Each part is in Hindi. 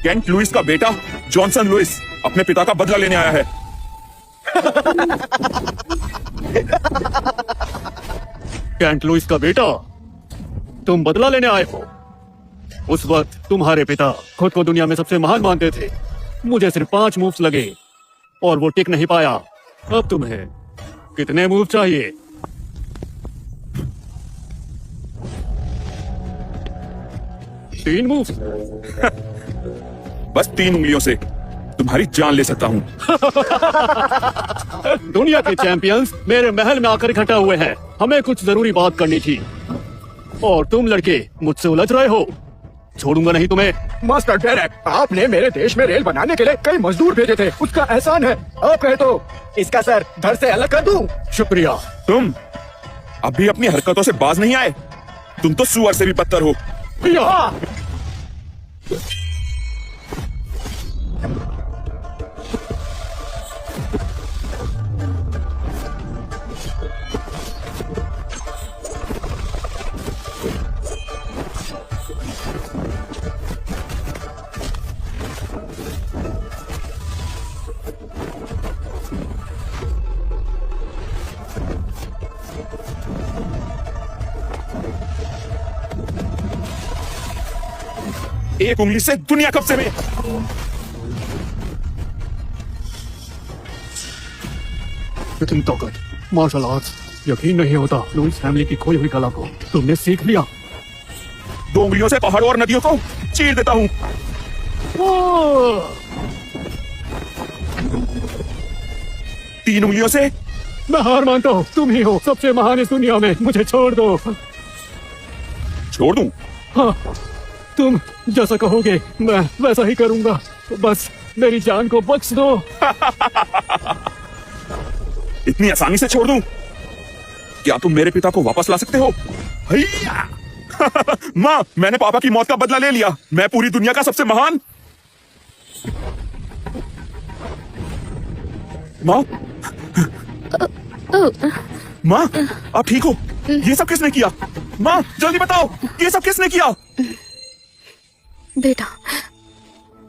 केंट लुइस का बेटा जॉनसन लुइस अपने पिता का बदला लेने आया है। केंट लुइस का बेटा, तुम बदला लेने आए हो? उस वक्त तुम्हारे पिता खुद को दुनिया में सबसे महान मानते थे। मुझे सिर्फ 5 मूव्स लगे और वो टिक नहीं पाया। अब तुम्हें कितने मूव चाहिए? 3 मूव? बस 3 उंगलियों से तुम्हारी जान ले सकता हूँ। दुनिया के चैंपियंस मेरे महल में आकर इकट्ठा हुए हैं। हमें कुछ जरूरी बात करनी थी और तुम लड़के मुझसे उलझ रहे हो। छोड़ूंगा नहीं तुम्हें। मास्टर डेरेक, आपने मेरे देश में रेल बनाने के लिए कई मजदूर भेजे थे, उसका एहसान है। आप कहे तो इसका सर धड़ से अलग कर दूं? शुक्रिया। तुम अभी अपनी हरकतों से बाज नहीं आए। तुम तो सुअर से भी बदतर हो। एक उंगली से दुनिया कब्जे में। इतनी ताकत, मार्शल आर्ट्स, यकीन नहीं होता लुइस फैमिली की खोई हुई कला को तुमने सीख लिया। 2 उंगलियों से पहाड़ों और नदियों को चीर देता हूँ। 3 उंगलियों से। मैं हार मानता हूँ, तुम ही हो सबसे महान इस दुनिया में। मुझे छोड़ दो। छोड़ दूं? हाँ, तुम जैसा कहोगे मैं वैसा ही करूंगा। बस मेरी जान को बख्श दो। इतनी आसानी से छोड़ दूं? क्या तुम मेरे पिता को वापस ला सकते हो? हैया! माँ, मैंने पापा की मौत का बदला ले लिया। मैं पूरी दुनिया का सबसे महान। माँ, माँ, आप ठीक हो? ये सब किसने किया? माँ, जल्दी बताओ, ये सब किसने किया? बेटा,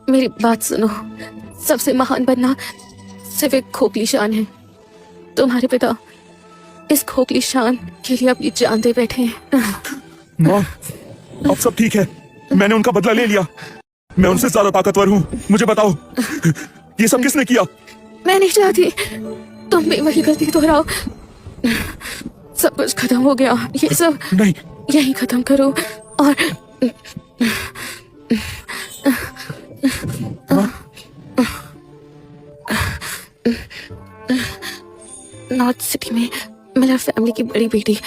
मेरी बात सुनो। सबसे महान बनना सिर्फ एक खोखली शान है। तुम्हारे पिता इस खोखली शान के लिए अपनी जान दे बैठे हैं। माँ, अब सब ठीक है। मैंने उनका बदला ले लिया। मैं उनसे ज्यादा ताकतवर हूँ। मुझे बताओ, ये सब किसने किया? मैं नहीं चाहती तुम भी वही गलती दोहराओ। सब कुछ खत्म हो गया। ये सब नहीं, यही खत्म करो और नॉर्थ सिटी में मिलर फैमिली की बड़ी बेटी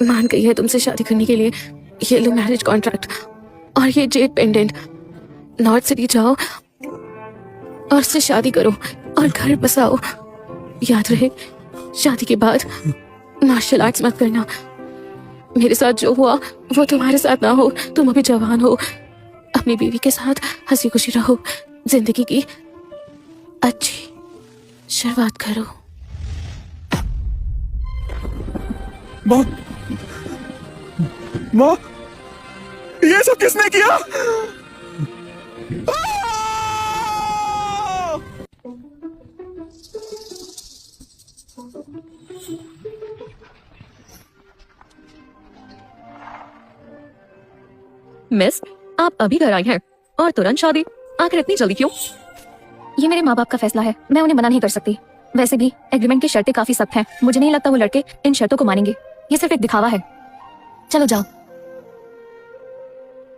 मान गई है तुमसे शादी करने के लिए। ये लो मैरिज कॉन्ट्रैक्ट और ये जेड पेंडेंट। नॉर्थ सिटी जाओ और उससे शादी करो और घर बसाओ। याद रहे, शादी के बाद मार्शल आर्ट्स मत करना। मेरे साथ जो हुआ वो तुम्हारे साथ ना हो। तुम अभी जवान हो। अपनी बीवी के साथ हंसी खुशी रहो। जिंदगी की अच्छी शुरुआत करो। माँ, माँ, ये सब किसने किया? मिस, आप अभी घर आई हैं और तुरंत शादी? आखिर इतनी जल्दी क्यों? ये मेरे माँ बाप का फैसला है, मैं उन्हें मना नहीं कर सकती। वैसे भी एग्रीमेंट की शर्तें काफी सख्त हैं। मुझे नहीं लगता वो लड़के इन शर्तों को मानेंगे। ये सिर्फ एक दिखावा है। चलो जाओ।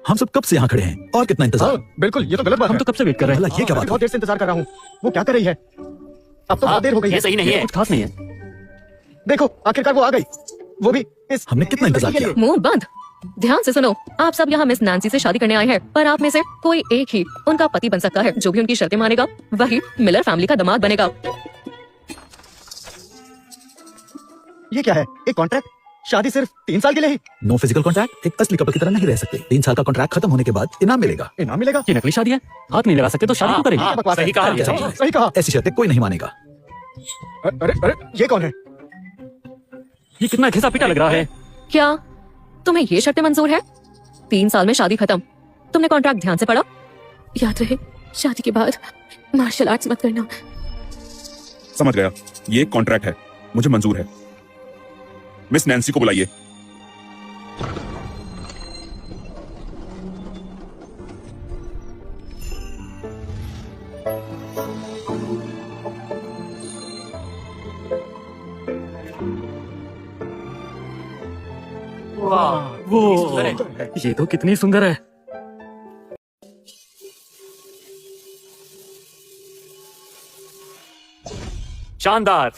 हम सब कब से यहाँ खड़े हैं और कितना इंतजार? बिल्कुल, ये तो गलत बात हम है। तो कब से वेट कर रहे हैं। भला ये क्या बात है? बहुत देर से इंतजार कर रहा हूँ। वो क्या कर रही है? अब तो बहुत देर हो गई है। ये सही नहीं है, कुछ खास नहीं है। देखो, आखिरकार वो आ गई। वो भी इस हमने कितना इंतजार किया? मुंह बंद। ध्यान से सुनो, आप सब यहाँ मिस नैन्सी से शादी करने आए हैं, पर आप में से कोई एक ही उनका पति बन सकता है। जो भी उनकी शर्तें मानेगा वही मिलर फैमिली का दामाद बनेगा। ये क्या है? एक कॉन्ट्रैक्ट? शादी सिर्फ 3 साल के लिए ही? No physical contract. एक असली कपल की तरह नहीं रह सकते। 3 साल का कॉन्ट्रैक्ट खत्म होने के बाद इनाम मिलेगा। इनाम मिलेगा? ये नकली शादी है, हाथ नहीं लगा सकते तो शादी क्यों करेंगे? क्या बकवास है? सही कहा। सही कहा। ऐसी शर्तें कोई नहीं मानेगा। अरे अरे, ये कौन है? ये कितना घिसा पीटा लग रहा है। क्या तुम्हें ये शर्तें मंजूर है? 3 साल में शादी खत्म। तुमने कॉन्ट्रैक्ट ध्यान से पढ़ा? याद रहे, शादी के बाद मार्शल आर्ट्स मत करना। समझ गया, ये एक कॉन्ट्रैक्ट है, मुझे मंजूर है। मिस नैन्सी को बुलाइए। वो ये तो कितनी सुंदर है। शानदार।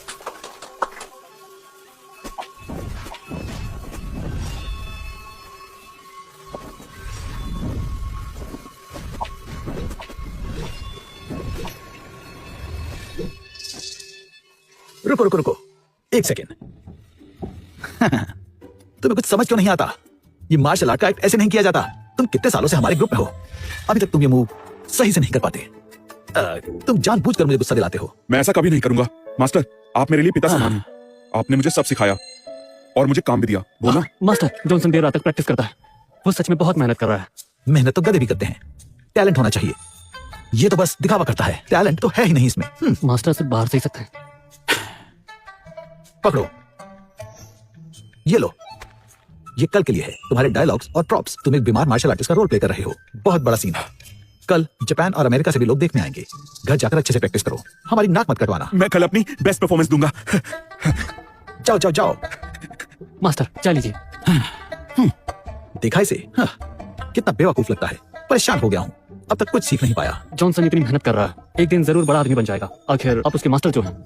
रुको रुको रुको, एक सेकेंड। तुम्हें कुछ समझ क्यों नहीं आता? ये मार्शल आर्ट का एक्ट ऐसे नहीं किया जाता। तुम कितने सालों से हमारे ग्रुप में हो, अभी तक तुम ये मूव सही से नहीं कर पाते। तुम जानबूझकर मुझे गुस्सा दिलाते हो। मैं ऐसा कभी नहीं करूंगा मास्टर, आप मेरे लिए पिता समान हैं। आपने मुझे सब सिखाया और मुझे काम भी दिया। बोला मास्टर, जॉनसन देर रात तक प्रैक्टिस करता है। वो सच में बहुत मेहनत कर रहा है। मेहनत तो गधे भी करते हैं, टैलेंट होना चाहिए। ये तो बस दिखावा करता है, टैलेंट तो है ही नहीं इसमें। मास्टर सिर्फ बाहर से ही सकते हैं। पकड़ो, ये लो, ये कल के लिए है। तुम्हारे डायलॉग्स और प्रॉप्स। तुम एक बीमार मार्शल आर्टिस्ट का रोल प्ले कर रहे हो। बहुत बड़ा सीन है। कल जापान और अमेरिका से भी लोग देखने आएंगे। घर जाकर अच्छे से प्रैक्टिस करो, हमारी नाक मत कटवाना। मैं कल अपनी बेस्ट परफॉर्मेंस दूंगा। जाओ जाओ जाओ। मास्टर चाह लीजिए। देखा इसे? कितना बेवकूफ लगता है। परेशान हो गया हूँ, अब तक कुछ सीख नहीं पाया। जॉनसन इतनी मेहनत कर रहा है, एक दिन जरूर बड़ा आदमी बन जाएगा। आखिर आप उसके मास्टर जो हैं।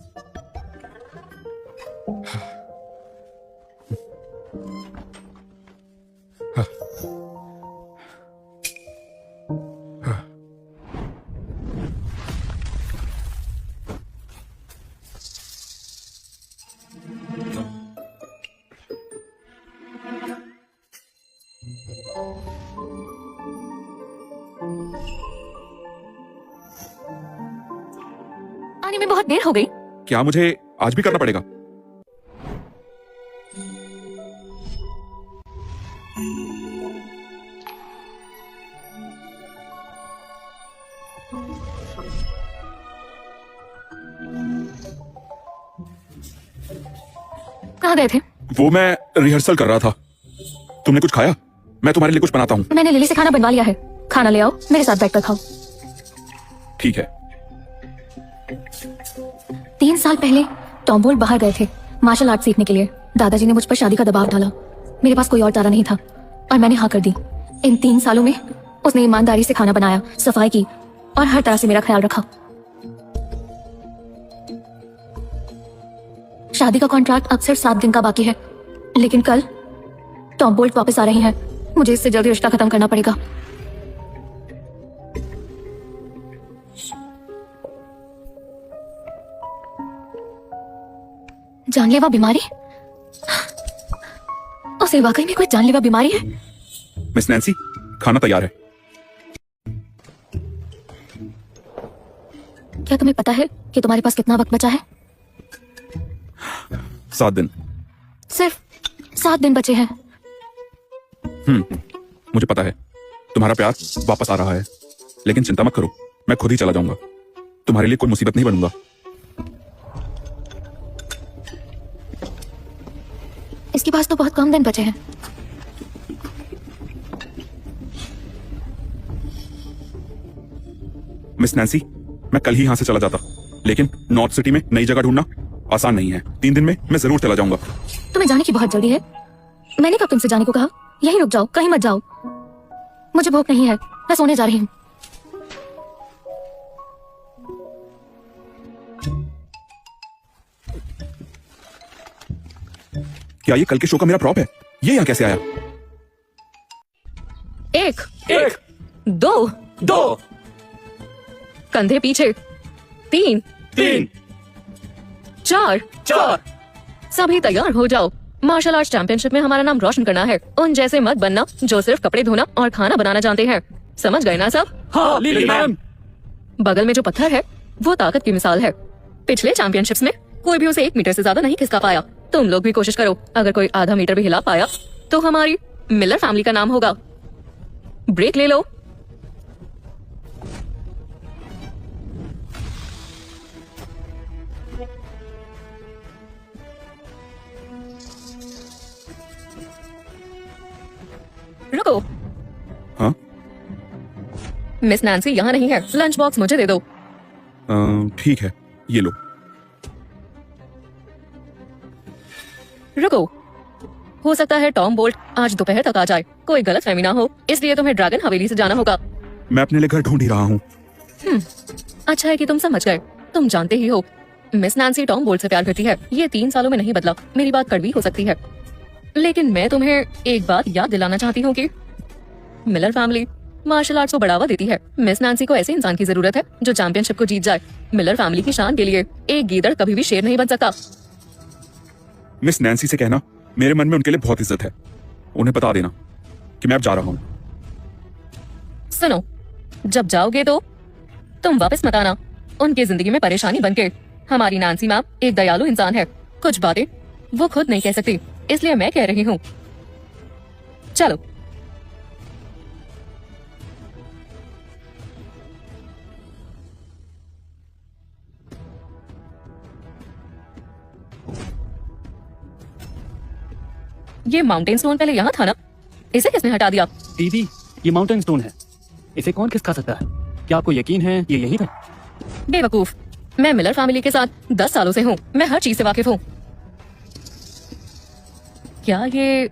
आने में बहुत देर हो गई। क्या मुझे आज भी करना पड़ेगा? कहाँ गए थे? वो मैं रिहर्सल कर रहा था। तुमने कुछ खाया? मैं तुम्हारे लिए कुछ बनाता हूँ। मैंने लिली से खाना बनवा लिया है। खाना ले आओ, मेरे साथ बैठकर खाओ। ठीक है। 3 साल पहले टॉम्बोल बाहर गए थे मार्शल आर्ट सीखने के लिए। दादाजी ने मुझ पर शादी का दबाव डाला। मेरे पास कोई और चारा नहीं था और मैंने हाँ कर दी। इन 3 सालों में उसने ईमानदारी से खाना बनाया, सफाई की और हर तरह से मेरा ख्याल रखा। शादी का कॉन्ट्रैक्ट अब सिर्फ 7 दिन का बाकी है, लेकिन कल टॉम बोल्ट वापस आ रही हैं। मुझे इससे जल्दी रिश्ता खत्म करना पड़ेगा। जानलेवा बीमारी? उसे वाकई में कोई जानलेवा बीमारी है? मिस नैन्सी, खाना तैयार है। क्या तुम्हें पता है कि तुम्हारे पास कितना वक्त बचा है? 7 दिन। सिर्फ 7 दिन बचे हैं। मुझे पता है तुम्हारा प्यार वापस आ रहा है, लेकिन चिंता मत करो, मैं खुद ही चला जाऊंगा। तुम्हारे लिए कोई मुसीबत नहीं बनूंगा। इसके पास तो बहुत कम दिन बचे हैं। मिस नैन्सी, मैं कल ही यहां से चला जाता, लेकिन नॉर्थ सिटी में नई जगह ढूंढना आसान नहीं है। 3 दिन में मैं जरूर चला जाऊंगा। तुम्हें जाने की बहुत जल्दी है। मैंने कब तुमसे जाने को कहा? यहीं रुक जाओ, कहीं मत जाओ। मुझे भूख नहीं है, मैं सोने जा रही हूँ। क्या ये कल के शो का मेरा प्रॉप है? ये यहाँ कैसे आया? 1 2 कंधे पीछे, 3 4 सभी तैयार हो जाओ। मार्शल आर्ट्स चैंपियनशिप में हमारा नाम रोशन करना है। उन जैसे मत बनना जो सिर्फ कपड़े धोना और खाना बनाना जानते हैं। समझ गए ना सब? हाँ लिली मैम। बगल में जो पत्थर है वो ताकत की मिसाल है। पिछले चैंपियनशिप्स में कोई भी उसे 1 मीटर से ज्यादा नहीं खिसका पाया। तुम लोग भी कोशिश करो। अगर कोई आधा मीटर भी हिला पाया तो हमारी मिलर फैमिली का नाम होगा। ब्रेक ले लो। मिस नैन्सी यहाँ नहीं है, लंच बॉक्स मुझे दे दो। ठीक है, ये लो। रुको, हो सकता है टॉम बोल्ट आज दोपहर तक आ जाए, कोई गलतफहमी ना हो, इसलिए तुम्हें ड्रैगन हवेली से जाना होगा। मैं अपने लिए घर ढूंढ ही रहा हूँ। अच्छा है कि तुम समझ गए। तुम जानते ही हो मिस नैन्सी टॉम बोल्ट से प्यार करती है, ये 3 सालों में नहीं बदला। मेरी बात कड़वी हो सकती है, लेकिन मैं तुम्हें एक बात याद दिलाना चाहती हूँ कि मिलर फैमिली मार्शल आर्ट्स को बढ़ावा देती है। मिस नैन्सी को ऐसे इंसान की जरूरत है जो चैंपियनशिप को जीत जाए। मिलर फैमिली की शान के लिए एक गीदड़ कभी भी शेर नहीं बन सकता। मिस नैन्सी से कहना मेरे मन में उनके लिए बहुत इज्जत है। उन्हें बता देना कि मैं अब जा रहा हूँ। सुनो, जब जाओगे तो तुम वापस मत आना उनकी जिंदगी में परेशानी बनके। हमारी नैन्सी मैम एक दयालु इंसान है, कुछ बातें वो खुद नहीं कह सकती, इसलिए मैं कह रही हूँ। चलो। ये माउंटेन स्टोन पहले यहाँ था ना, इसे किसने हटा दिया? दीदी, ये माउंटेन स्टोन है, इसे कौन खिसका सकता है? क्या आपको यकीन है ये यही था? बेवकूफ, मैं मिलर फैमिली के साथ 10 सालों से हूँ, मैं हर चीज से वाकिफ हूँ। क्या ये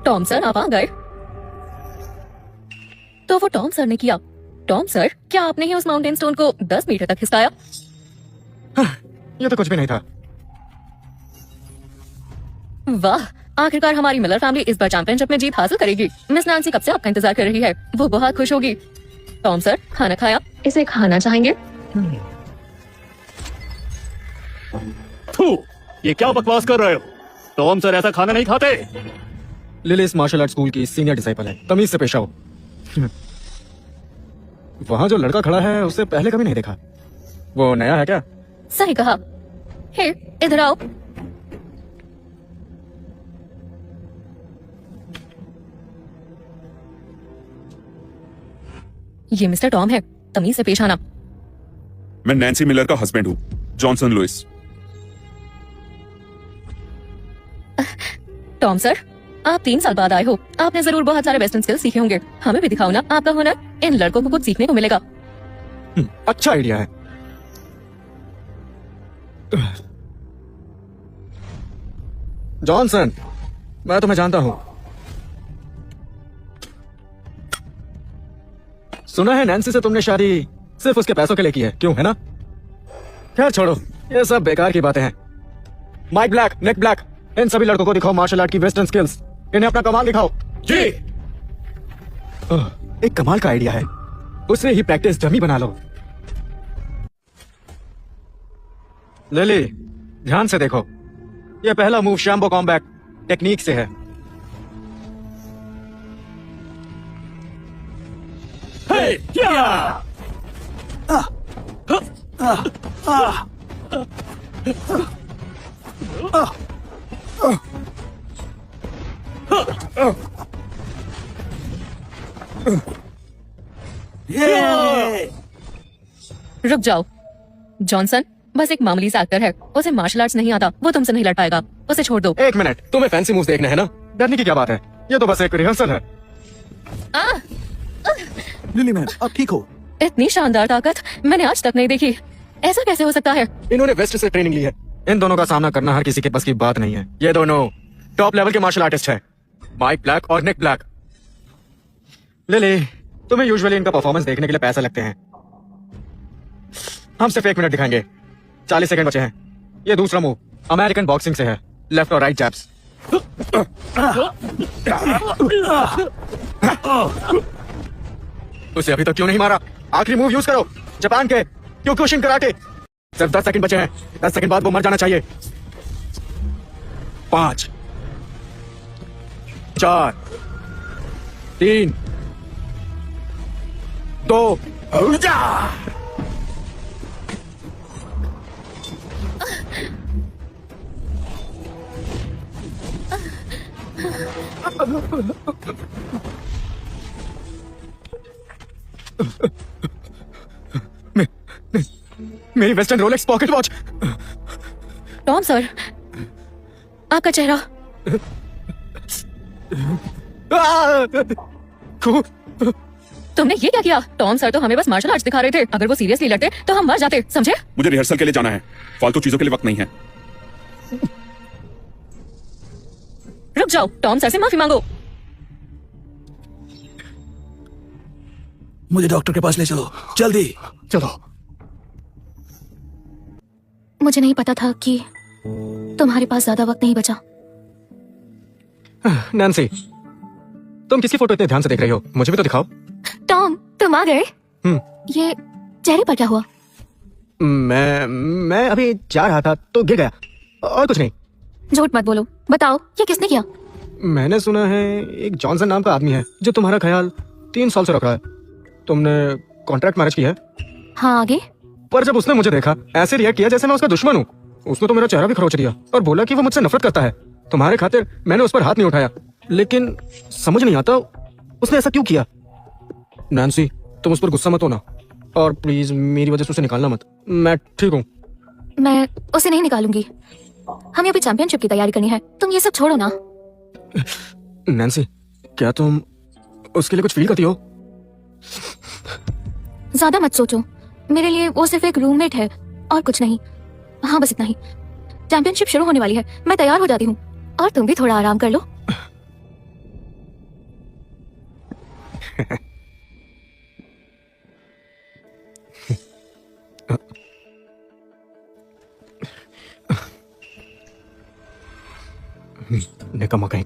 टॉम सर आप आ गए? तो वो टॉम सर ने किया। टॉम सर, क्या आपने ही उस माउंटेन स्टोन को 10 मीटर तक खिसकाया? ये तो कुछ भी नहीं था। वाह, आखिरकार हमारी मिलर फैमिली इस बार चैंपियनशिप में जीत हासिल करेगी। मिस नैन्सी कब से आपका इंतजार कर रही है, वो बहुत खुश होगी। टॉम सर, खाना खाया? इसे खाना चाहेंगे? थू, ये क्या बकवास कर रहे हो? टॉम सर ऐसा खाना नहीं खाते। लिली इस मार्शल आर्ट स्कूल की सीनियर डिसाइपल है, तमीज से पेश आओ। वहाँ जो लड़का खड़ा है उसे पहले कभी नहीं देखा, वो नया है क्या? सही कहा। हे, इधर आओ। ये मिस्टर टॉम है, तमीज से पेश आना। मैं नैन्सी मिलर का हस्बैंड हूँ, जॉनसन लुइस। टॉम सर, आप 3 साल बाद आए हो, आपने जरूर बहुत सारे वेस्टर्न स्किल्स सीखे होंगे। हमें भी दिखाओ ना आपका हुनर, इन लड़कों को कुछ सीखने को मिलेगा। अच्छा आइडिया है। जॉनसन, मैं तुम्हें जानता हूं। सुना है नैन्सी से तुमने शादी सिर्फ उसके पैसों के लिए की है, क्यों, है ना? खैर छोड़ो, ये सब बेकार की बातें हैं। माइक ब्लैक, नेक ब्लैक, इन सभी लड़कों को दिखाओ मार्शल आर्ट की वेस्टर्न स्किल्स। इन्हें अपना कमाल दिखाओ। जी। एक कमाल का आइडिया है, उसे ही प्रैक्टिस डमी बना लो। लिली, ध्यान से देखो, ये पहला मूव शैम्बो कॉम्बैट टेक्निक से है। हे, क्या? रुक जाओ जॉनसन, बस एक मामूली सा एक्टर है, उसे मार्शल आर्ट्स नहीं आता, वो तुमसे नहीं लड़ पाएगा, उसे छोड़ दो। एक मिनट, तुम्हें फैंसी मूव देखना है ना? डरने की क्या बात है, ये तो बस एक रिहर्सल है। लिली मैम, आप ठीक हो? इतनी शानदार ताकत मैंने आज तक नहीं देखी, ऐसा कैसे हो सकता है? इन्होंने वेस्ट से ट्रेनिंग ली है। इन दोनों का सामना करना हर किसी के बस की बात नहीं है। ये दोनों टॉप लेवल के मार्शल आर्टिस्ट हैं, माइक ब्लैक और निक ब्लैक। लिली, तुम्हें यूजुअली इनका परफॉर्मेंस देखने के लिए पैसे लगते हैं, हम सिर्फ 1 मिनट दिखाएंगे। 40 सेकंड बचे हैं। ये दूसरा मूव अमेरिकन बॉक्सिंग से है, लेफ्ट और राइट जैब्स। उसे अभी तक क्यों नहीं मारा? आखिरी मूव यूज करो, जापान के क्योकुशिन कराटे। सिर्फ 10 सेकंड बचे हैं, 10 सेकंड बाद वो मर जाना चाहिए। 5 4 3 2 मेरी western Rolex pocket watch. Tom sir, आपका चेहरा तुमने ये क्या किया? टॉम सर तो हमें बस मार्शल आर्ट्स दिखा रहे थे। अगर वो सीरियसली लड़ते तो हम मर जाते, समझे? मुझे रिहर्सल के लिए जाना है, फालतू चीजों के लिए वक्त नहीं है। रुक जाओ, टॉम सर से माफी मांगो। मुझे डॉक्टर के पास ले चलो, जल्दी। चलो। मुझे नहीं पता था कि तुम्हारे पास ज्यादा वक्त नहीं बचा। नैन्सी, तुम किसकी फोटो इतने ध्यान से देख रही हो? मुझे भी तो दिखाओ। टॉम, तुम आ गए? ये चेहरे पर क्या हुआ? मैं अभी जा रहा था तो गिर गया, और कुछ नहीं। झूठ मत बोलो, बताओ ये किसने किया? मैंने सुना है एक जॉनसन नाम का आदमी है जो तुम्हारा ख्याल 3 साल से रख रहा है। तुमने कॉन्ट्रैक्ट मैरिज की है? हाँ, आगे? पर जब उसने मुझे देखा, ऐसे रिएक्ट किया जैसे मैं उसका दुश्मन हूँ। उसने तो मेरा चेहरा भी खरोच दिया और बोला कि वो मुझसे नफरत करता है। तुम्हारे खातिर मैंने उस पर हाथ नहीं उठाया, लेकिन समझ नहीं आता उसने ऐसा क्यों किया। नैन्सी, तुम उस पर गुस्सा मत होना, और प्लीज मेरी वजह से उसे निकालना मत। मैं ठीक हूँ। मैं उसे नहीं निकालूंगी। हमें अभी चैंपियनशिप की तैयारी करनी है, तुम ये सब छोड़ो ना। नैन्सी, क्या तुम उसके लिए कुछ फील करती हो? ज्यादा मत सोचो, मेरे लिए वो सिर्फ एक रूममेट है और कुछ नहीं। हाँ, बस इतना ही। चैंपियनशिप शुरू होने वाली है, मैं तैयार हो जाती हूँ, और तुम भी थोड़ा आराम कर लो। निकम्मा कहीं।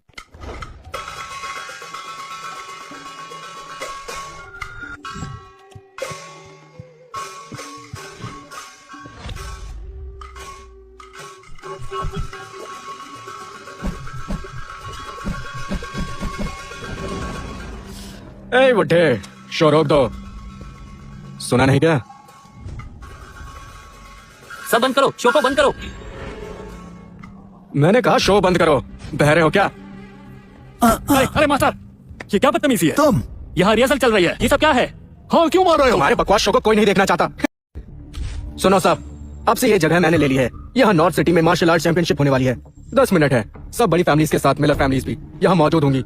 ए बुड्ढे, शो रोक दो। सुना नहीं क्या? सब बंद करो, शो को बंद करो। मैंने कहा शो बंद करो। बहरे हो क्या? अरे मास्टर, ये क्या बदतमीजी है? तुम यहाँ रिहर्सल चल रही है, ये सब क्या है? हाँ, क्यों मार रहे हो? तुम्हारे बकवास शो को कोई नहीं देखना चाहता। सुनो सब, अब से ये जगह मैंने ले ली है। यहाँ नॉर्थ सिटी में मार्शल आर्ट चैंपियनशिप होने वाली है। 10 मिनट है। सब बड़ी फैमिलीज के साथ मिलर फैमिलीज भी यहाँ मौजूद होंगी।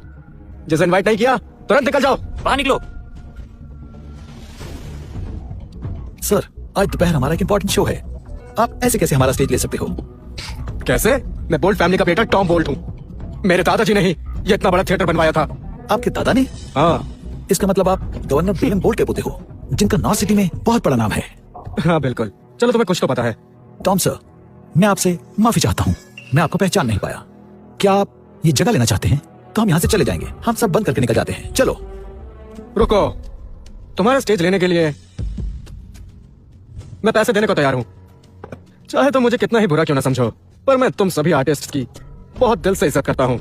जिसे इनवाइट नहीं किया तुरंत निकल जाओ। बाहर निकलो। सर, आज दोपहर हमारा एक इम्पोर्टेंट शो है। आप ऐसे कैसे हमारा स्टेज ले सकते हो? कैसे? मैं बोल्ट फैमिली का बेटा टॉम बोल्ट हूँ। मेरे दादाजी ने ही ये इतना बड़ा थिएटर बनवाया था। आपके दादा ने? हाँ। इसका मतलब आप गवर्नर विलियम बोल्ट के पोते हो, जिनका नॉर्थ सिटी में बहुत बड़ा नाम है। हाँ बिल्कुल। चलो, तुम्हें कुछ तो पता है। टॉम सर, मैं आपसे माफी चाहता हूँ, मैं आपको पहचान नहीं पाया। क्या आप ये जगह लेना चाहते हैं? तो हम यहाँ से चले जाएंगे, हम सब बंद करके निकल जाते हैं। चलो। रुको, तुम्हारा स्टेज लेने के लिए मैं पैसे देने को तैयार हूँ। चाहे तो मुझे कितना ही बुरा क्यों ना समझो, पर मैं तुम सभी आर्टिस्ट की बहुत दिल से इज्जत करता हूँ।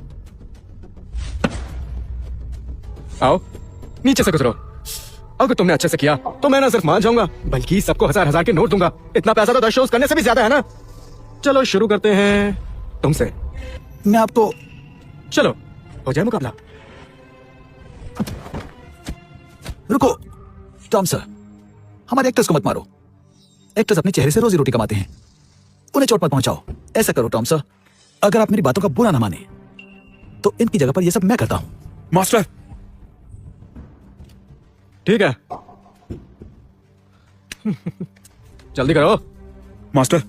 आओ, नीचे से गुजरो। अगर तुमने अच्छे से किया तो मैं ना सिर्फ मान जाऊंगा, बल्कि सबको 1000-1000 के नोट दूंगा। इतना पैसा तो 10 शोज करने से भी ज्यादा है ना। चलो शुरू करते हैं तुमसे। मैं आपको चलो, हो जाए मुकाबला। रुको टॉम सर, हमारे एक्टर्स को मत मारो। एक्टर्स अपने चेहरे से रोजी रोटी कमाते हैं, उन्हें चोट मत पहुंचाओ। ऐसा करो टॉम सर, अगर आप मेरी बातों का बुरा ना माने तो इनकी जगह पर यह सब मैं करता हूं। मास्टर, ठीक है। जल्दी करो। मास्टर,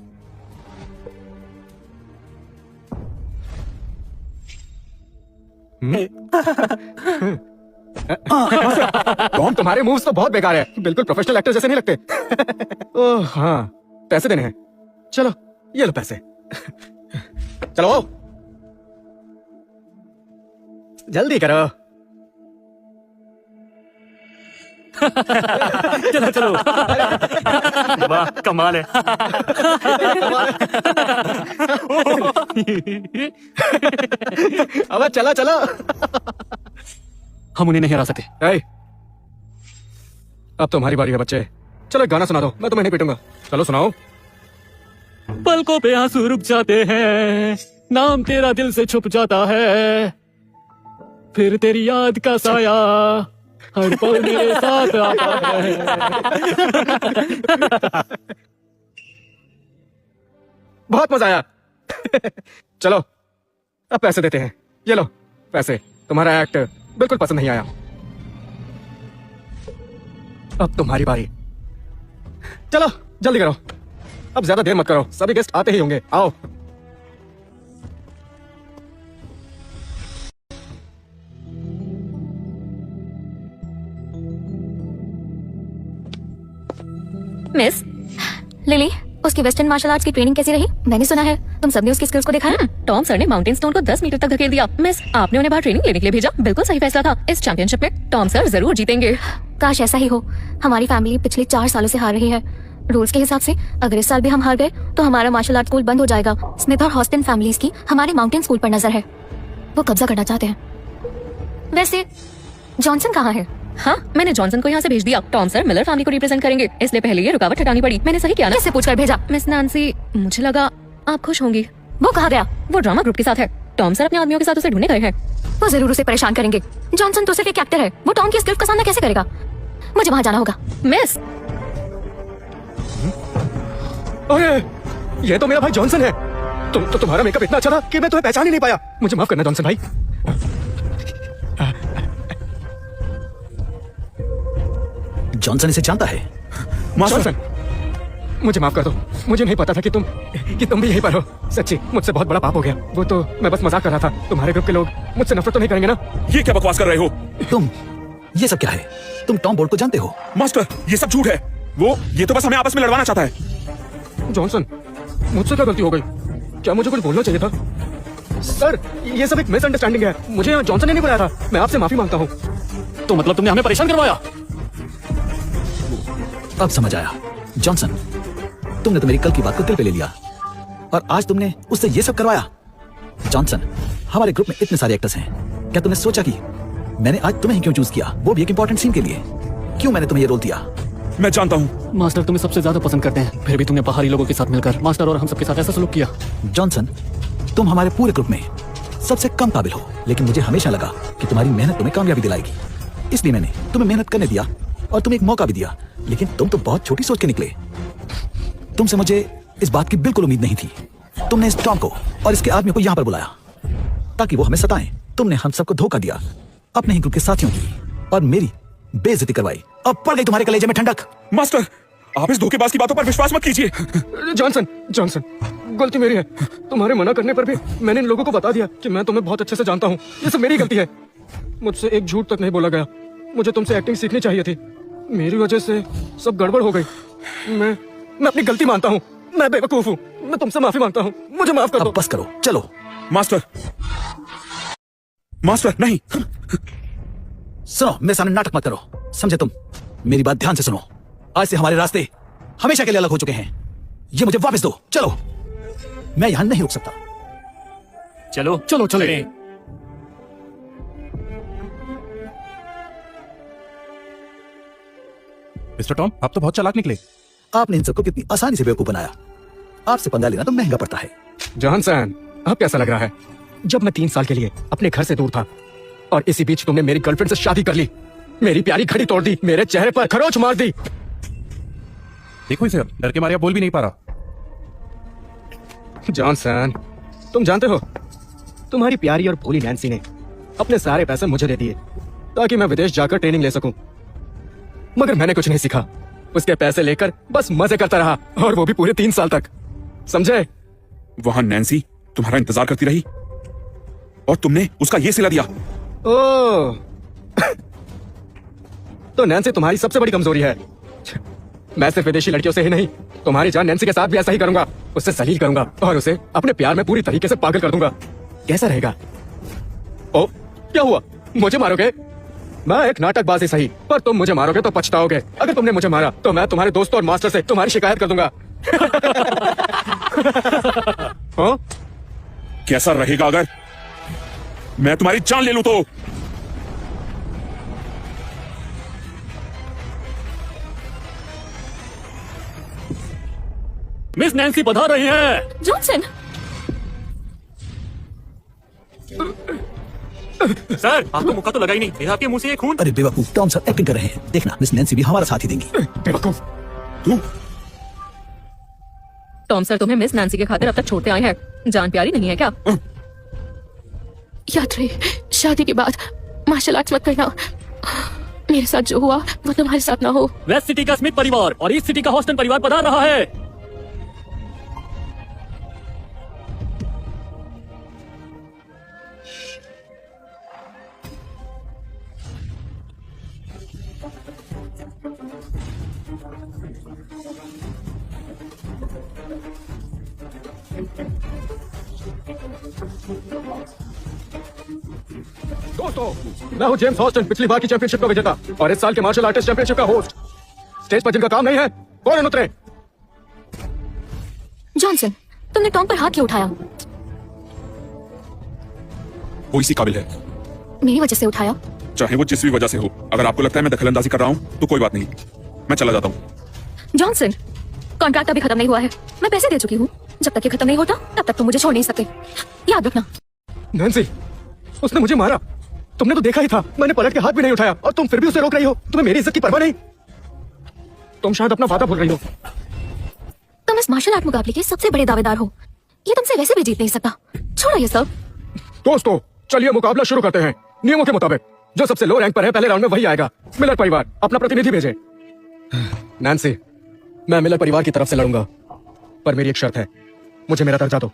टॉम, तुम्हारे मूव्स तो बहुत बेकार है, बिल्कुल प्रोफेशनल एक्टर जैसे नहीं लगते। ओह हाँ, पैसे देने हैं। चलो, ये लो पैसे। चलो जल्दी करो। चलो चलो। वाह, कमाल है। अब चलो चलो। हम उन्हें नहीं हरा सकते। ए, अब तुम्हारी बारी है बच्चे। चलो एक गाना सुना दो, मैं तुम्हें नहीं पीटूंगा। चलो सुनाओ। पलकों पे आंसू रुक जाते हैं, नाम तेरा दिल से छुप जाता है, फिर तेरी याद का साया हर पल मेरे साथ आता है। बहुत मजा आया। चलो अब पैसे देते हैं, ये लो पैसे। तुम्हारा एक्ट बिल्कुल पसंद नहीं आया। अब तुम्हारी बारी। चलो जल्दी करो, अब ज्यादा देर मत करो, सभी गेस्ट आते ही होंगे। आओ। मिस लिली, उसकी वेस्टर्न मार्शल आर्ट्स की ट्रेनिंग कैसी रही? मैंने सुना है तुम सबने उसकी स्किल्स को देखा है। टॉम सर ने माउंटेन स्टोन को 10 मीटर तक धकेल दिया। मिस, आपने उन्हें बाहर ट्रेनिंग लेने के लिए भेजा, बिल्कुल सही फैसला था। इस चैंपियनशिप में टॉम सर जरूर जीतेंगे। काश ऐसा ही हो। हमारी फैमिली पिछले 4 सालों से हार रही है। रूल्स के हिसाब से अगर इस साल भी हम हार गए तो हमारा मार्शल आर्ट स्कूल बंद हो जाएगा। स्मिथ और हॉस्टन फैमिलीज की हमारे माउंटेन स्कूल पर नजर है, वो कब्जा करना चाहते हैं। वैसे जॉनसन कहाँ है? हाँ, मैंने जॉनसन को यहाँ से भेज दिया। टॉम सर मिलर फैमिली को रिप्रेजेंट करेंगे, इसलिए पहले ये रुकावट हटानी पड़ी। मैंने सही किया ना? किससे पूछकर भेजा? मिस नैन्सी, मुझे लगा आप खुश होंगी। वो कहाँ गया? वो ड्रामा ग्रुप के साथ है। टॉम सर अपने आदमियों के साथ उसे ढूंढने गए हैं। वो जरूर उसे परेशान करेंगे। जॉनसन तो सिर्फ एक एक्टर है, वो टॉम की स्किल्स का सामना कैसे करेगा? मुझे वहाँ जाना होगा। मिस, अरे ये तो मेरा भाई जॉनसन है। तुम्हारा मेकअप इतना अच्छा था कि मैं तुम्हें पहचान ही नहीं पाया। मुझे माफ करना जॉनसन भाई। जॉनसन इसे जानता है। मास्टर, जॉनसन, मुझे माफ कर दो। मुझे नहीं पता था कि तुम भी यहीं पर हो। सच्ची मुझसे बहुत बड़ा पाप हो गया। वो तो मैं बस मजाक कर रहा था। तुम्हारे ग्रुप के लोग मुझसे नफरत तो नहीं करेंगे ना? ये क्या बकवास कर रहे हो? तुम ये सब क्या है? तुम टॉम बोल्ट को जानते हो? मास्टर, ये सब झूठ है। ये तो बस हमें आपस में लड़वाना चाहता है। जॉनसन, मुझसे क्या गलती हो गई? क्या मुझे कुछ बोलना चाहिए था? सर, ये सब एक मिसअंडरस्टैंडिंग है। मुझे यहाँ जॉनसन ने नहीं बुलाया था। मैं आपसे माफी मांगता हूँ। तो मतलब तुमने हमें परेशान करवाया? अब समझ आया। जॉनसन, तुमने तो मेरी कल की बात को दिल पे ले लिया और आज तुमने उससे ये सब करवाया। जॉनसन, हमारे ग्रुप में इतने सारे एक्टर्स हैं, क्या तुमने सोचा कि मैंने आज तुम्हें ही क्यों चूज किया, वो भी एक इंपॉर्टेंट सीन के लिए? क्यों मैंने तुम्हें ये रोल दिया? मैं जानता हूँ। मास्टर तुम्हें सबसे ज्यादा पसंद करते हैं, फिर भी तुमने बाहरी लोगों के साथ मिलकर मास्टर और हम सबके साथ ऐसा सलूक किया। जॉनसन, तुम हमारे पूरे ग्रुप में सबसे कम काबिल हो, लेकिन मुझे हमेशा लगा कि तुम्हारी मेहनत तुम्हें कामयाबी दिलाएगी, इसलिए मैंने तुम्हें मेहनत करने दिया और तुम्हें एक मौका भी दिया। लेकिन तुम तो बहुत छोटी सोच के निकले। तुमसे मुझे इस बात की बिल्कुल उम्मीद नहीं थी। तुमने इस टॉम को और इसके आदमियों को यहाँ पर बुलाया ताकि वो हमें सताएं। तुमने हम सबको धोखा दिया, अपने ही ग्रुप के साथियों की, और मेरी बेइज्जती करवाई। अब पड़ गई तुम्हारे कलेजे में ठंडक। मास्टर, आप इस धोखेबाज की बातों पर विश्वास मत कीजिए। जॉनसन, गलती मेरी है। तुम्हारे मना करने पर भी मैंने इन लोगों को बता दिया कि मैं तुम्हें बहुत अच्छे से जानता हूँ। ये सब मेरी गलती है। मुझसे एक झूठ तक नहीं बोला गया। मुझे तुमसे एक्टिंग सीखनी चाहिए थी। मेरी वजह से सब गड़बड़ हो गई। मैं अपनी गलती मानता हूँ। मैं बेवकूफ हूँ। मैं तुमसे माफी मांगता हूँ। मुझे माफ कर दो। अब बस करो, चलो। मास्टर, नहीं। सुनो, मेरे सामने नाटक मत करो, समझे तुम? मेरी बात ध्यान से सुनो। आज से हमारे रास्ते हमेशा के लिए अलग हो चुके हैं। ये मुझे वापस दो। चलो, मैं यहां नहीं रुक सकता। चलो चलो चले। मिस्टर टॉम, आप तो बहुत चालाक निकले। आपने इन सबको कितनी आसानी से बेवकूफ बनाया। आपसे पंगा लेना तो महंगा पड़ता है। जॉनसन, अब कैसा लग रहा है? जब मैं 3 साल के लिए अपने घर से दूर था और इसी बीच तुमने मेरी गर्लफ्रेंड से शादी कर ली, मेरी प्यारी घड़ी तोड़ दी, मेरे चेहरे पर खरोच मार दी। देखो इसे, डर के मारे आप बोल भी नहीं पा रहा। जॉनसन, तुम जानते हो, तुम्हारी प्यारी और भोली नैन्सी ने अपने सारे पैसे मुझे दे दिए ताकि मैं विदेश जाकर ट्रेनिंग ले सकूं। मगर मैंने कुछ नहीं सीखा। उसके पैसे लेकर बस मजे करता रहा, और वो भी पूरे 3 साल तक। समझे? वहां नैन्सी तुम्हारा इंतजार करती रही और तुमने उसका ये सिला दिया। ओह, तो नैन्सी तुम्हारी सबसे बड़ी कमजोरी है। मैं सिर्फ विदेशी लड़कियों से ही नहीं, तुम्हारी जान नैन्सी के साथ भी ऐसा ही करूंगा। उससे जलील करूंगा और उसे अपने प्यार में पूरी तरीके से पागल कर दूंगा। कैसा रहेगा? ओ, क्या हुआ? मुझे मारोगे? मैं एक नाटकबाज ही सही, पर तुम मुझे मारोगे तो पछताओगे। अगर तुमने मुझे मारा तो मैं तुम्हारे दोस्तों और मास्टर से तुम्हारी शिकायत कर दूंगा। हाँ? कैसा रहेगा अगर मैं तुम्हारी जान ले लूं तो? मिस नैन्सी पधार रही हैं। जॉनसन, सर, आपको मुक्का तो लगा ही नहीं, फिर आपके मुंह से ये खून। अरे बेवकूफ, टॉम सर एक्टिंग कर रहे हैं। देखना, मिस नैन्सी भी हमारा साथ ही देंगी। बेवकूफ। तू टॉम सर तुम्हें मिस नैन्सी के खातिर अब तक छोड़ते आए हैं। जान प्यारी नहीं है क्या? याद रहे, शादी के बाद मार्शल आर्ट्स मत करना। मेरे साथ जो हुआ वो तुम्हारे साथ ना हो। वेस्ट सिटी का स्मिथ परिवार और ईस्ट सिटी का हॉस्टन परिवार पधार रहा है। दोस्तों, मैं हूं जेम्स हॉस्टन, पिछली बार की चैंपियनशिप का विजेता और इस साल के मार्शल आर्टिस्ट चैंपियनशिप का होस्ट। स्टेज पर जिनका काम नहीं है, कौन उतरे? जॉनसन, तुमने टॉम पर हाथ क्यों उठाया? वो इसी काबिल है, मेरी वजह से उठाया? चाहे वो जिस भी वजह से हो। अगर आपको लगता है मैं दखलंदाजी कर रहा हूँ तो कोई बात नहीं, मैं चला जाता हूँ। जॉनसन, कॉन्ट्रैक्ट अभी खत्म नहीं हुआ है। मैं पैसे दे चुकी हूँ। जब तक ये खत्म नहीं होता तब तक तुम मुझे छोड़ नहीं सकते, याद रखना। नैन्सी, उसने मुझे मारा। तुमने तो देखा ही था, मैंने पलट के हाथ भी नहीं उठाया और तुम फिर भी उसे रोक रही हो। तुम्हें मेरी इज्जत की परवाह नहीं? तुम शायद अपना वादा भूल रही हो। तुम इस मार्शल आर्ट मुकाबले के सबसे बड़े दावेदार हो। ये तुमसे वैसे भी जीत नहीं सकता। छोड़ो ये सब। दोस्तों, चलिए मुकाबला शुरू करते हैं। नियमों के मुताबिक जो सबसे लो रैंक पर है पहले राउंड में वही आएगा। मिलर परिवार अपना प्रतिनिधि भेजे। नैन्सी, मैं मिलर परिवार की तरफ से लड़ूंगा, पर मेरी एक शर्त है, मुझे मेरा दर्जा दो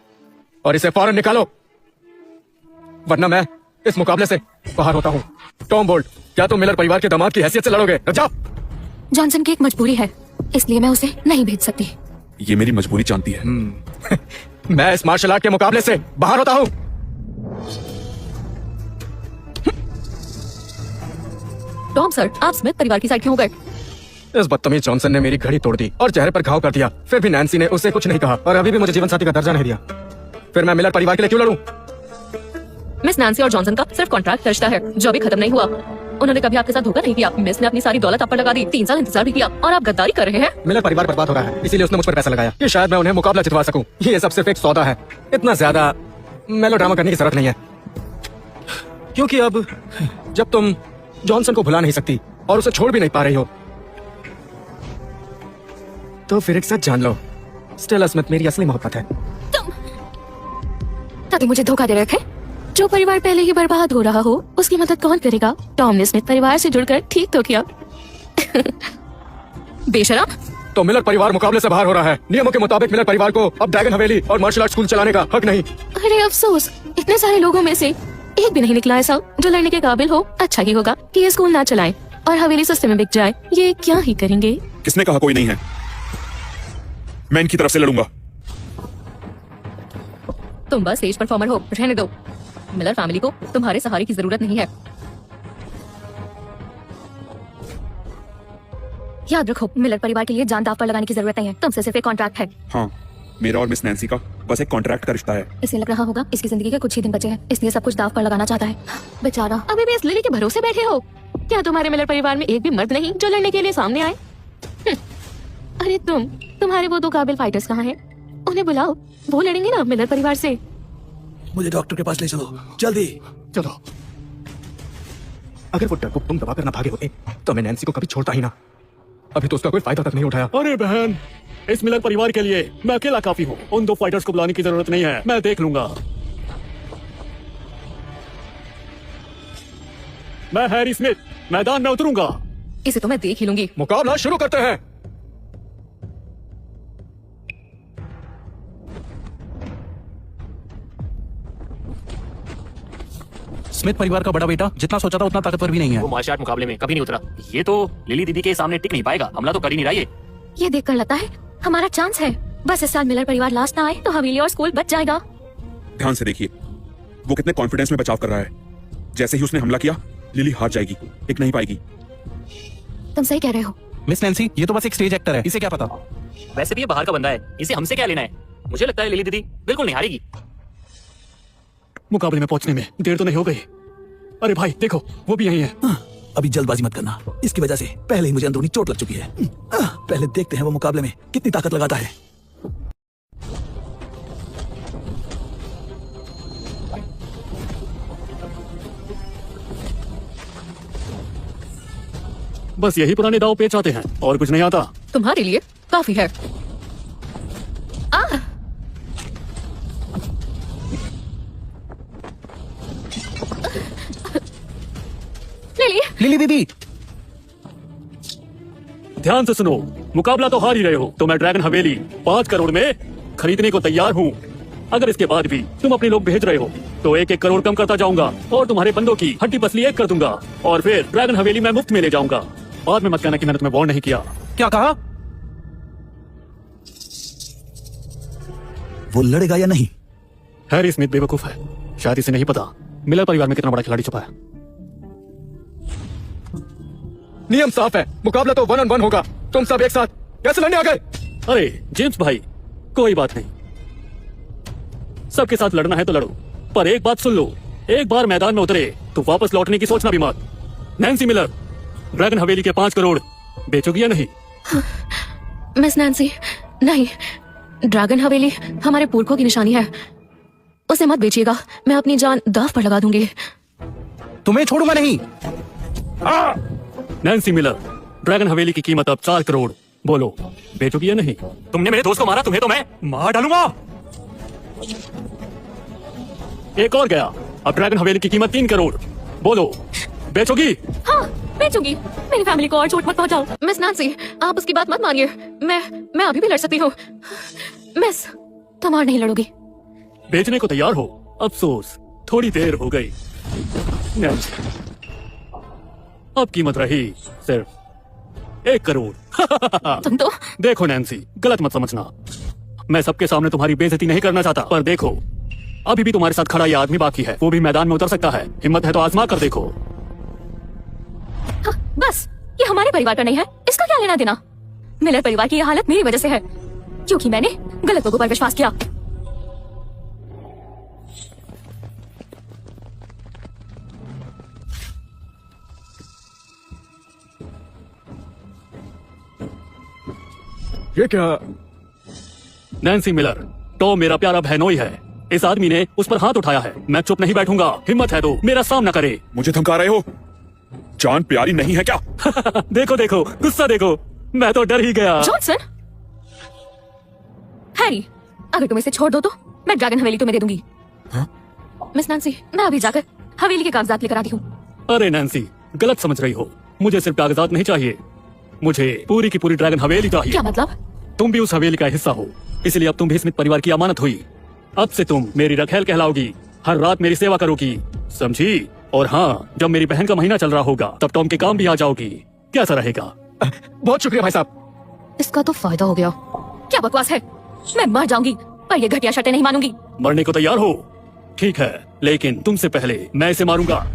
और इसे फौरन निकालो, वरना मैं इस मुकाबले से बाहर होता हूँ। टॉम बोल्ट, क्या तुम मिलर परिवार के दामाद की हैसियत से लड़ोगे? जाओ। जॉनसन की एक मजबूरी है, इसलिए मैं उसे नहीं भेज सकती। ये मेरी मजबूरी जानती है। मैं इस मार्शल आर्ट के मुकाबले से बाहर होता हूँ। टॉम सर, आप स्मिथ परिवार की साइड क्यों हो गए? इस बदतमीज जॉनसन ने मेरी घड़ी तोड़ दी और चेहरे पर घाव कर दिया। फिर भी नैन्सी ने उसे कुछ नहीं कहा और अभी भी मुझे जीवन साथी का दर्जा नहीं दिया। फिर मैं मिलर परिवार के लिए क्यों लड़ूं? मिस नैन्सी और जॉनसन का सिर्फ कॉन्ट्रैक्ट रिश्ता है जो अभी खत्म नहीं हुआ। उन्होंने कभी आपके साथ धोखा नहीं किया। मिस ने अपनी सारी दौलत आप पर लगा दी, 3 साल इंतजार भी किया और आप गद्दारी कर रहे हैं। मिलर परिवार बर्बाद हो रहा है, इसीलिए उसने मुझ पर पैसा लगाया कि शायद मैं उन्हें मुकाबला जितवा सकूं। ये सब सिर्फ एक सौदा है, इतना ज्यादा मेलोड्रामा करने की जरूरत नहीं है। क्योंकि अब जब तुम जॉनसन को भुला नहीं सकती और उसे छोड़ भी नहीं पा रही हो, तो फिर एक सच जान लो, स्टेला स्मिथ मेरी असली मोहब्बत है। तुम मुझे धोखा दे रहे थे। जो परिवार पहले ही बर्बाद हो रहा हो उसकी मदद कौन करेगा? टॉम ने स्मिथ परिवार से जुड़कर ठीक तो किया। बेशरम। तो मिलर परिवार मुकाबले से बाहर हो रहा है। नियमों के मुताबिक मिलर परिवार को अब ड्रैगन हवेली और मार्शल आर्ट स्कूल चलाने का हक नहीं। अरे अफसोस, इतने सारे लोगों में से एक भी नहीं निकला ऐसा जो लड़ने के काबिल हो। अच्छा ही होगा कि ये स्कूल ना चलाएं और हवेली सस्ते में बिक जाए। ये क्या ही करेंगे? किसने कहा कोई नहीं है? मैं इनकी तरफ से लड़ूंगा। तुम बस स्टेज परफॉर्मर हो, रहने दो। मिलर फैमिली को तुम्हारे सहारे की जरूरत नहीं है। याद रखो, मिलर परिवार के लिए जान दांव पर लगाने की जरूरत नहीं है। तुमसे सिर्फ एक कॉन्ट्रैक्ट है। हाँ, मेरा और मिस नैन्सी का बस एक कॉन्ट्रैक्ट का रिश्ता है। इसे लग रहा होगा इसकी जिंदगी के कुछ ही दिन बचे हैं, इसलिए सब कुछ दांव पर लगाना चाहता है। बेचारा। अभी भी इस लिली के भरोसे बैठे हो? क्या तुम्हारे मिलर परिवार में एक भी मर्द नहीं जो लड़ने के लिए सामने आए? अरे तुम्हारे वो 2 काबिल फाइटर्स कहाँ हैं? उन्हें बुलाओ, वो लड़ेंगे ना मिलर परिवार से। मुझे डॉक्टर के पास ले चलो, जल्दी। चलो। अगर वो डर को तुम दबा कर ना भागे होते तो मैं नैन्सी को कभी छोड़ता ही ना। अभी तो उसका कोई फायदा तक नहीं उठाया। अरे बहन, इस मिलर परिवार के लिए मैं अकेला काफी हूँ। उन 2 फाइटर्स को बुलाने की जरूरत नहीं है, मैं देख लूंगा। मैं हैरी स्मिथ मैदान में उतरूंगा। इसे तो मैं देख ही लूंगी। मुकाबला शुरू करते हैं। स्मिथ परिवार का बड़ा बेटा जितना सोचा था उतना ताकतवर भी नहीं है। वो मार्शल आर्ट मुकाबले में कभी नहीं उतरा। ये तो लिली दीदी के सामने टिक नहीं पाएगा। हमला तो कर ही नहीं रहा ये देखकर लगता है हमारा चांस है। बस इस साल मिलर परिवार लास्ट ना आए तो हवेली और स्कूल बच जाएगा। ध्यान से देखिए, वो कितने कॉन्फिडेंस में बचाव कर रहा है। जैसे ही उसने हमला किया, लिली हार जाएगी, टिक नहीं पाएगी। तुम सही कह रहे हो। मिस नैन्सी, ये तो बस एक स्टेज एक्टर है, इसे क्या पता। वैसे भी ये बाहर का बंदा है, इसे हमसे क्या लेना है। मुझे लगता है लिली दीदी बिल्कुल नहीं हारेगी। मुकाबले में पहुंचने में देर तो नहीं हो गई? अरे भाई देखो, वो भी यही है। अभी जल्दबाजी मत करना, इसकी वजह से पहले ही मुझे अंदरूनी चोट लग चुकी है। पहले देखते हैं वो मुकाबले में कितनी ताकत लगाता है। बस यही पुराने दाव पेच आते हैं और कुछ नहीं आता। तुम्हारे लिए काफी है। लिली लिली दीदी, ध्यान से सुनो, मुकाबला तो हार ही रहे हो, तो मैं ड्रैगन हवेली 5 करोड़ में खरीदने को तैयार हूँ। अगर इसके बाद भी तुम अपने लोग भेज रहे हो तो 1-1 करोड़ कम करता जाऊंगा और तुम्हारे बंदों की हड्डी पसली एक कर दूंगा और फिर ड्रैगन हवेली मैं मुफ्त में ले जाऊंगा। बाद में मत कहना कि मैंने तुम्हें वार्न नहीं किया। क्या कहा? वो लड़ेगा या नहीं? हैरी स्मिथ बेवकूफ है, शायद इसे नहीं पता मिलर परिवार में कितना बड़ा खिलाड़ी छुपा है। नियम साफ है, मुकाबला तो 1-on-1 होगा। तुम सब एक साथ कैसे लड़ने आ गए? अरे जेम्स भाई, कोई बात नहीं, सबके साथ लड़ना है तो लड़ो, पर एक बात सुन लो, एक बार मैदान में उतरे तो वापस लौटने की सोचना भी मत। नैन्सी मिलर, ड्रैगन हवेली के 5 करोड़ बेचोगी या नहीं? मिस नैन्सी, नहीं, ड्रैगन हवेली हमारे पुरखों की निशानी है, उसे मत बेचिएगा, मैं अपनी जान दांव पर लगा दूंगी। तुम्हें छोड़ूंगा नहीं। नैन्सी मिलर, ड्रैगन हवेली की कीमत अब 4 करोड़, बोलो बेचोगी या नहीं? तुमने मेरे दोस्त को मारा, तुम्हें तो मैं मार डालूंगा। एक और गया, अब ड्रैगन हवेली की कीमत 3 करोड़, बोलो बेचोगी? हाँ, बेचूंगी, मेरी फैमिली को और चोट मत पहुंचाओ। मिस नैन्सी, आप उसकी बात मत मानिए, मैं अभी भी लड़ सकती हूँ। मिस, तुम और नहीं लड़ोगी। बेचने को तैयार हो? अफसोस, थोड़ी देर हो गई। नैन्सी, अब कीमत रही सिर्फ 1 करोड़। तुम तो देखो नैन्सी, गलत मत समझना, मैं सबके सामने तुम्हारी बेइज्जती नहीं करना चाहता, पर देखो अभी भी तुम्हारे साथ खड़ा ये आदमी बाकी है, वो भी मैदान में उतर सकता है, हिम्मत है तो आजमा कर देखो। हाँ, बस, ये हमारे परिवार का नहीं है, इसका क्या लेना देना? मिलर परिवार की ये हालत मेरी वजह से है, क्योंकि मैंने गलत लोगों पर विश्वास किया। ये क्या? नैन्सी मिलर, टॉम मेरा प्यारा बहनोई है, इस आदमी ने उस पर हाथ उठाया है, मैं चुप नहीं बैठूंगा, हिम्मत है तो मेरा सामना करे। मुझे धमका रहे हो? जान प्यारी नहीं है क्या? देखो देखो, गुस्सा देखो, मैं तो डर ही गया। जॉनसन, हैरी, अगर तुम इसे छोड़ दो तो मैं ड्रैगन हवेली तुम्हें दे दूंगी। मिस नैन्सी, मैं अभी जाकर हवेली के कागजात लेकर आती हूँ। अरे नैन्सी, गलत समझ रही हो, मुझे सिर्फ कागजात नहीं चाहिए, मुझे पूरी की पूरी ड्रैगन हवेली चाहिए। क्या मतलब? तुम भी उस हवेली का हिस्सा हो, इसलिए अब तुम भी स्मिथ परिवार की अमानत हुई। अब से तुम मेरी रखेल कहलाओगी, हर रात मेरी सेवा करोगी, समझी? और हाँ, जब मेरी बहन का महीना चल रहा होगा तब टॉम के काम भी आ जाओगी। कैसा रहेगा? बहुत शुक्रिया भाई साहब। इसका तो फायदा हो गया। क्या बकवास है, मैं मर जाऊंगी पर ये घटिया शर्तें नहीं मानूंगी। मरने को तैयार हो? ठीक है, लेकिन तुमसे पहले मैं इसे मारूंगा।